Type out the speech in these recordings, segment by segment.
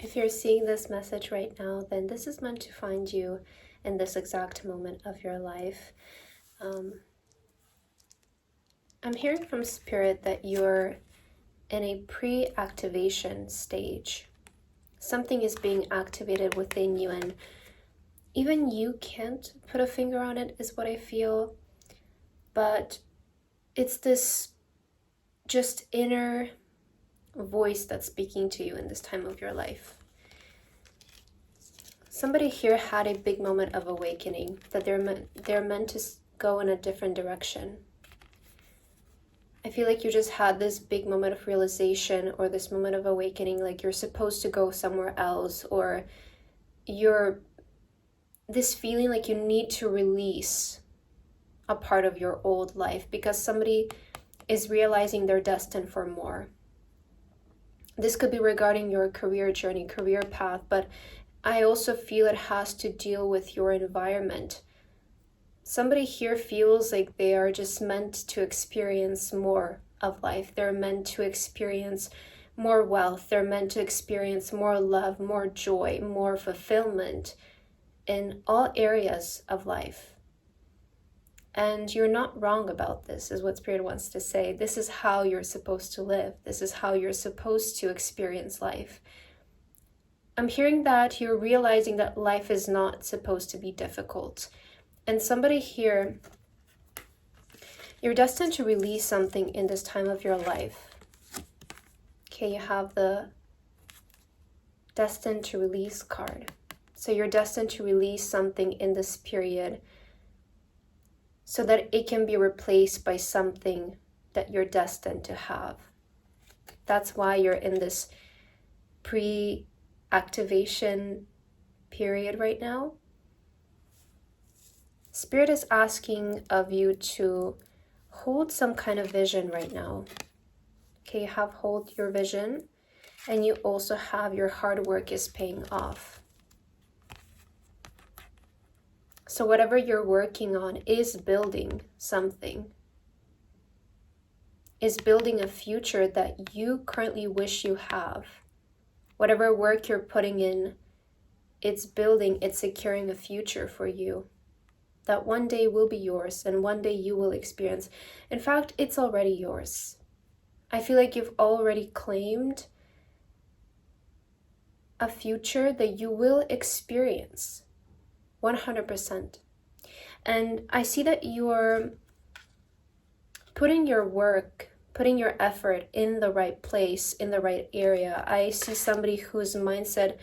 If you're seeing this message right now, then this is meant to find you in this exact moment of your life. I'm hearing from Spirit that you're in a pre-activation stage. Something is being activated within you, and even you can't put a finger on it, is what I feel. But it's this just inner voice that's speaking to you in this time of your life. Somebody here had a big moment of awakening, that they're meant to go in a different direction. I feel like you just had this big moment of realization, or this moment of awakening, like you're supposed to go somewhere else, or you're this feeling like you need to release a part of your old life because somebody is realizing they're destined for more. This could be regarding your career journey, career path, but I also feel it has to deal with your environment. Somebody here feels like they are just meant to experience more of life. They're meant to experience more wealth. They're meant to experience more love, more joy, more fulfillment in all areas of life. And you're not wrong about this, is what Spirit wants to say. This is how you're supposed to live. This is how you're supposed to experience life. I'm hearing that you're realizing that life is not supposed to be difficult. And somebody here, you're destined to release something in this time of your life. Okay, you have the destined to release card. So you're destined to release something in this period so that it can be replaced by something that you're destined to have. That's why you're in this pre-activation period right now. Spirit is asking of you to hold some kind of vision right now. Okay, hold your vision, and you also have your hard work is paying off. So whatever you're working on is building something, is building a future that you currently wish you have. Whatever work you're putting in, it's building, it's securing a future for you that one day will be yours and one day you will experience. In fact, it's already yours. I feel like you've already claimed a future that you will experience 100%. And I see that you're putting your work, putting your effort in the right place, in the right area. I see somebody whose mindset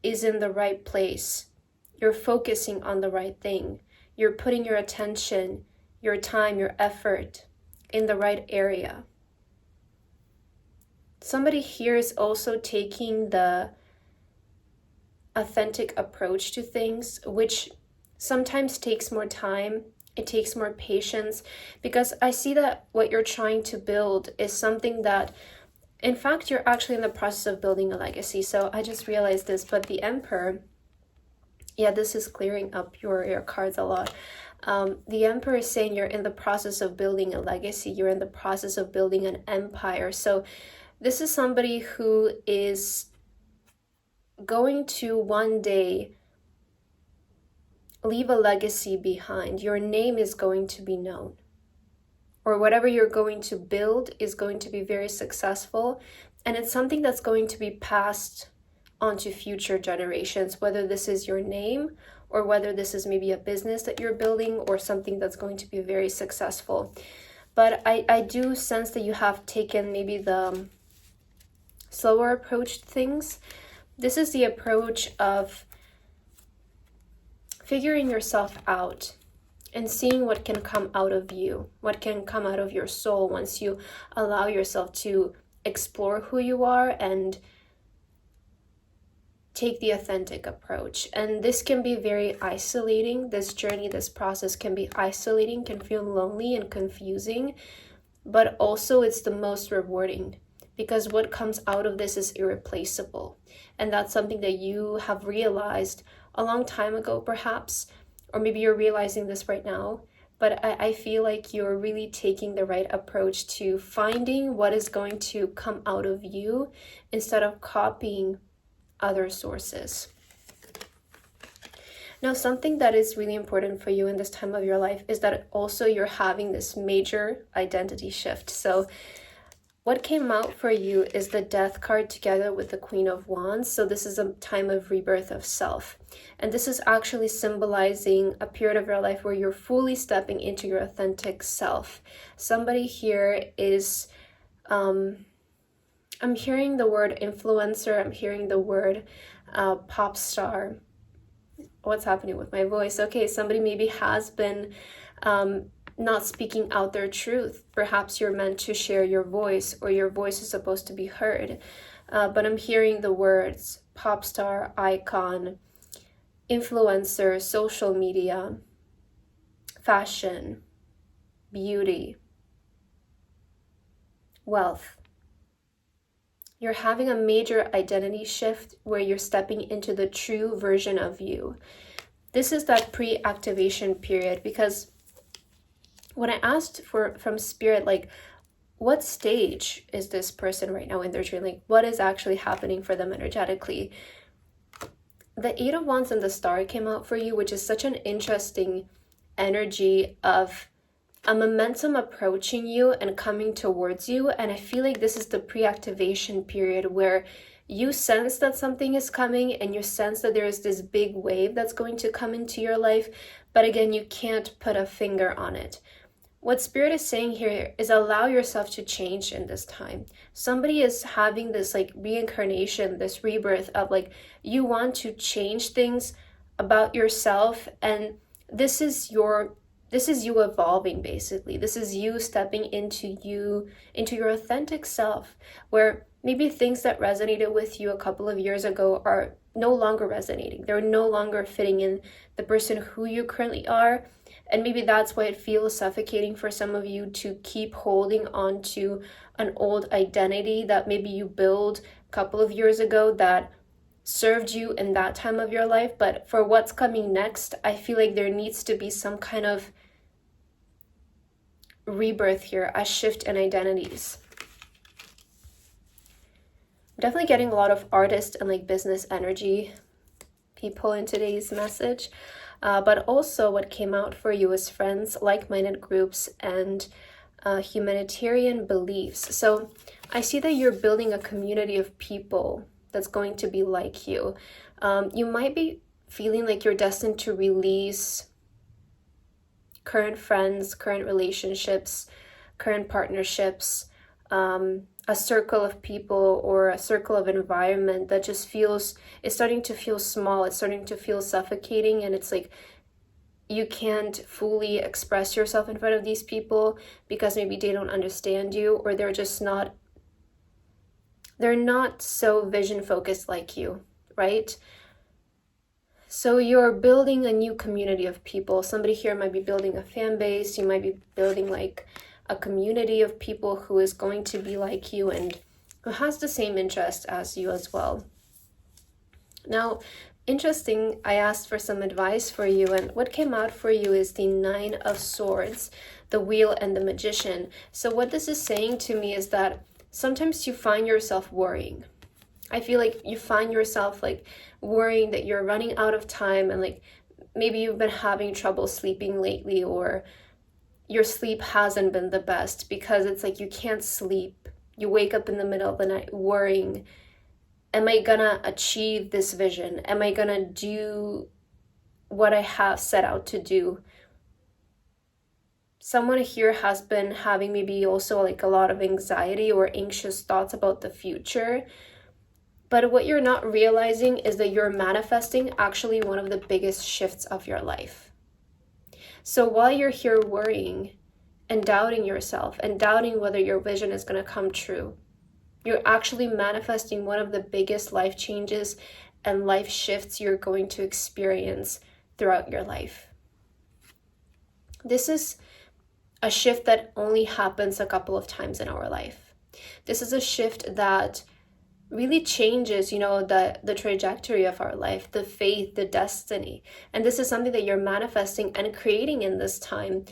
is in the right place. You're focusing on the right thing. You're putting your attention, your time, your effort in the right area. Somebody here is also taking the authentic approach to things, which sometimes takes more time. It takes more patience, because I see that what you're trying to build is something that, in fact, you're actually in the process of building a legacy. So I just realized this, but the Emperor, yeah, this is clearing up your cards a lot. The Emperor is saying you're in the process of building a legacy. You're in the process of building an empire. So this is somebody who is going to one day leave a legacy behind. Your name is going to be known, or whatever you're going to build is going to be very successful, and it's something that's going to be passed onto future generations, whether this is your name or whether this is maybe a business that you're building or something that's going to be very successful. But I do sense that you have taken maybe the slower approach to things. This is the approach of figuring yourself out and seeing what can come out of you, what can come out of your soul once you allow yourself to explore who you are and take the authentic approach. And this can be very isolating. This journey, this process can be isolating, can feel lonely and confusing, but also it's the most rewarding, because what comes out of this is irreplaceable. And that's something that you have realized a long time ago, perhaps, or maybe you're realizing this right now. But I feel like you're really taking the right approach to finding what is going to come out of you instead of copying other sources. Now, something that is really important for you in this time of your life is that also you're having this major identity shift. So what came out for you is the Death card together with the Queen of Wands. So this is a time of rebirth of self. And this is actually symbolizing a period of your life where you're fully stepping into your authentic self. Somebody here is, I'm hearing the word influencer, I'm hearing the word pop star. What's happening with my voice? Okay, somebody maybe has been not speaking out their truth. Perhaps you're meant to share your voice, or your voice is supposed to be heard. But I'm hearing the words pop star, icon, influencer, social media, fashion, beauty, wealth. You're having a major identity shift where you're stepping into the true version of you. This is that pre-activation period, because when I asked from Spirit, like, what stage is this person right now in their journey? Like, what is actually happening for them energetically? The Eight of Wands and the Star came out for you, which is such an interesting energy of a momentum approaching you and coming towards you. And I feel like this is the pre-activation period where you sense that something is coming, and you sense that there is this big wave that's going to come into your life. But again, you can't put a finger on it. What Spirit is saying here is allow yourself to change in this time. Somebody is having this like reincarnation, this rebirth of like, you want to change things about yourself, and this is you evolving, basically. This is you stepping into your authentic self, where maybe things that resonated with you a couple of years ago are no longer resonating. They're no longer fitting in the person who you currently are. And maybe that's why it feels suffocating for some of you to keep holding on to an old identity that maybe you built a couple of years ago that served you in that time of your life. But for what's coming next, I feel like there needs to be some kind of rebirth here, a shift in identities. I'm definitely getting a lot of artist and like business energy people in today's message. But also what came out for you is friends, like-minded groups, and humanitarian beliefs. So I see that you're building a community of people that's going to be like you. You might be feeling like you're destined to release current friends, current relationships, current partnerships, a circle of people or a circle of environment that just it's starting to feel small. It's starting to feel suffocating, and it's like you can't fully express yourself in front of these people because maybe they don't understand you, or they're not so vision focused like you, right? So you're building a new community of people. Somebody here might be building a fan base. You might be building like a community of people who is going to be like you and who has the same interest as you as well. Now, interesting, I asked for some advice for you, and what came out for you is the Nine of Swords, the Wheel, and the Magician. So what this is saying to me is that sometimes you find yourself worrying. I feel like you find yourself like worrying that you're running out of time, and like maybe you've been having trouble sleeping lately, or your sleep hasn't been the best because it's like you can't sleep. You wake up in the middle of the night worrying, am I gonna achieve this vision? Am I gonna do what I have set out to do? Someone here has been having maybe also like a lot of anxiety or anxious thoughts about the future. But what you're not realizing is that you're manifesting actually one of the biggest shifts of your life. So while you're here worrying and doubting yourself and doubting whether your vision is going to come true, you're actually manifesting one of the biggest life changes and life shifts you're going to experience throughout your life. This is a shift that only happens a couple of times in our life. This is a shift that really changes, the trajectory of our life, the faith, the destiny. And this is something that you're manifesting and creating in this time.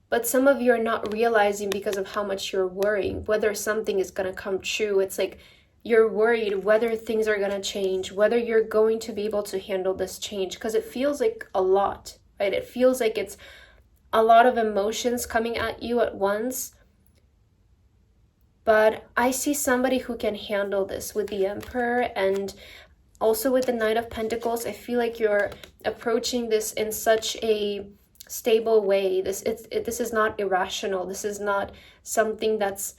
But some of you are not realizing because of how much you're worrying whether something is going to come true. It's like you're worried whether things are going to change, whether you're going to be able to handle this change, because it feels like a lot, right? It feels like it's a lot of emotions coming at you at once. But I see somebody who can handle this with the Emperor, and also with the Knight of Pentacles. I feel like you're approaching this in such a stable way. This is not irrational. This is not something that's,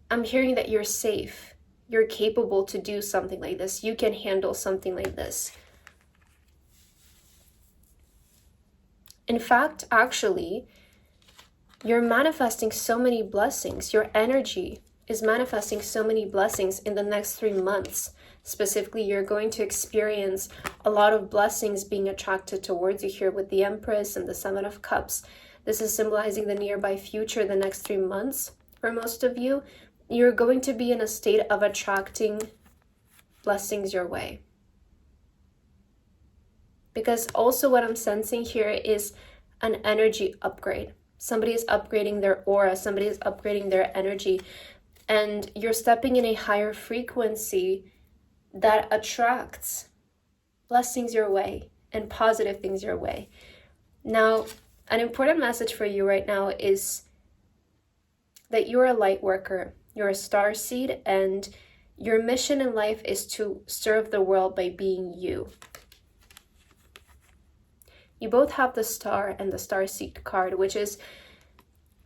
I'm hearing that you're safe. You're capable to do something like this. You can handle something like this. In fact, actually, you're manifesting so many blessings. Your energy is manifesting so many blessings in the next 3 months. Specifically, you're going to experience a lot of blessings being attracted towards you here with the Empress and the Seven of Cups. This is symbolizing the nearby future, the next 3 months. For most of you, you're going to be in a state of attracting blessings your way. Because also what I'm sensing here is an energy upgrade. Somebody is upgrading their aura. Somebody is upgrading their energy. And you're stepping in a higher frequency that attracts blessings your way and positive things your way. Now, an important message for you right now is that you're a light worker. You're a star seed, and your mission in life is to serve the world by being you. You both have the star and the star seed card, which is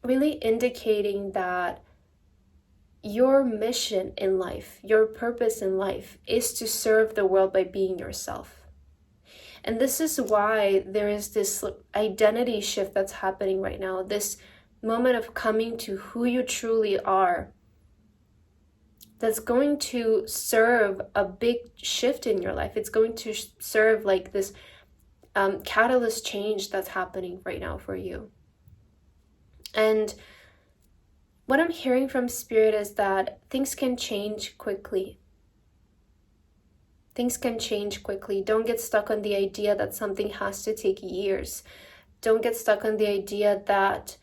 really indicating that your mission in life, your purpose in life, is to serve the world by being yourself. And this is why there is this identity shift that's happening right now, this moment of coming to who you truly are, that's going to serve a big shift in your life. It's going to serve like this catalyst change that's happening right now for you. And what I'm hearing from Spirit is that things can change quickly. Things can change quickly. Don't get stuck on the idea that something has to take years. Don't get stuck on the idea that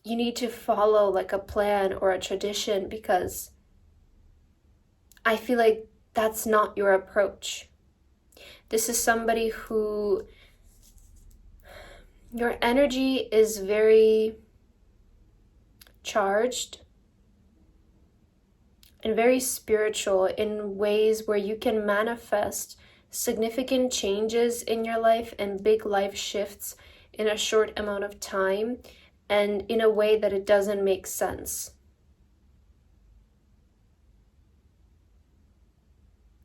you need to follow like a plan or a tradition, because I feel like that's not your approach. This is somebody who, your energy is very charged and very spiritual in ways where you can manifest significant changes in your life and big life shifts in a short amount of time, and in a way that it doesn't make sense.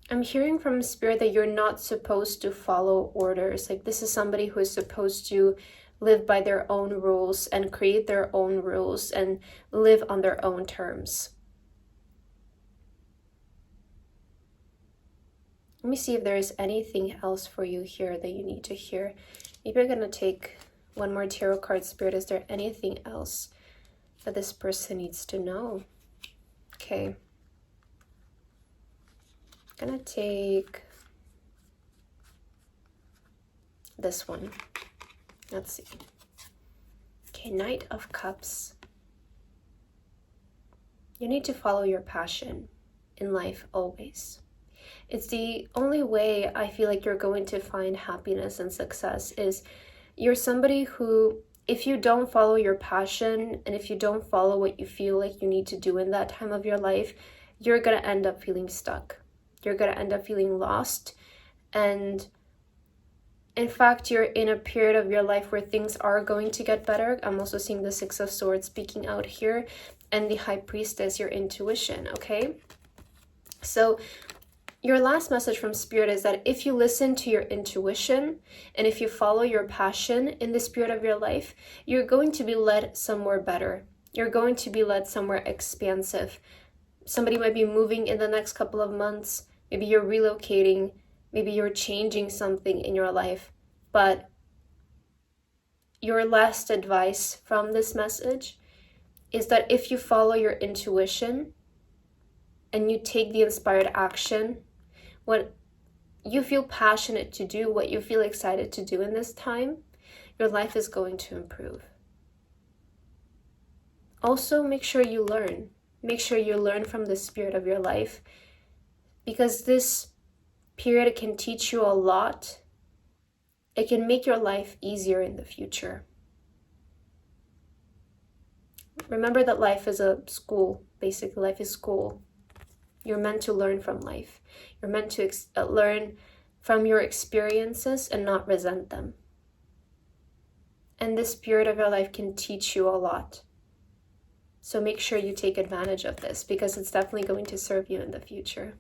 I'm hearing from Spirit that you're not supposed to follow orders. Like, this is somebody who is supposed to live by their own rules and create their own rules and live on their own terms. Let me see if there is anything else for you here that you need to hear. Maybe I'm going to take one more tarot card, Spirit. Is there anything else that this person needs to know? Okay. I'm going to take this one. Let's see. Okay, Knight of Cups. You need to follow your passion in life always. It's the only way I feel like you're going to find happiness and success. Is you're somebody who, if you don't follow your passion and if you don't follow what you feel like you need to do in that time of your life, you're going to end up feeling stuck. You're going to end up feeling lost. And in fact, you're in a period of your life where things are going to get better. I'm also seeing the Six of Swords speaking out here, and the High Priestess, your intuition, okay? So your last message from Spirit is that if you listen to your intuition and if you follow your passion in the spirit of your life, you're going to be led somewhere better. You're going to be led somewhere expansive. Somebody might be moving in the next couple of months. Maybe you're relocating. Maybe you're changing something in your life. But your last advice from this message is that if you follow your intuition and you take the inspired action, what you feel passionate to do, what you feel excited to do in this time, your life is going to improve. Also, make sure you learn. Make sure you learn from the spirit of your life, because this period can teach you a lot. It can make your life easier in the future. Remember that life is a school. Basically, life is school. You're meant to learn from life. You're meant to learn from your experiences and not resent them. And this period of your life can teach you a lot. So make sure you take advantage of this, because it's definitely going to serve you in the future.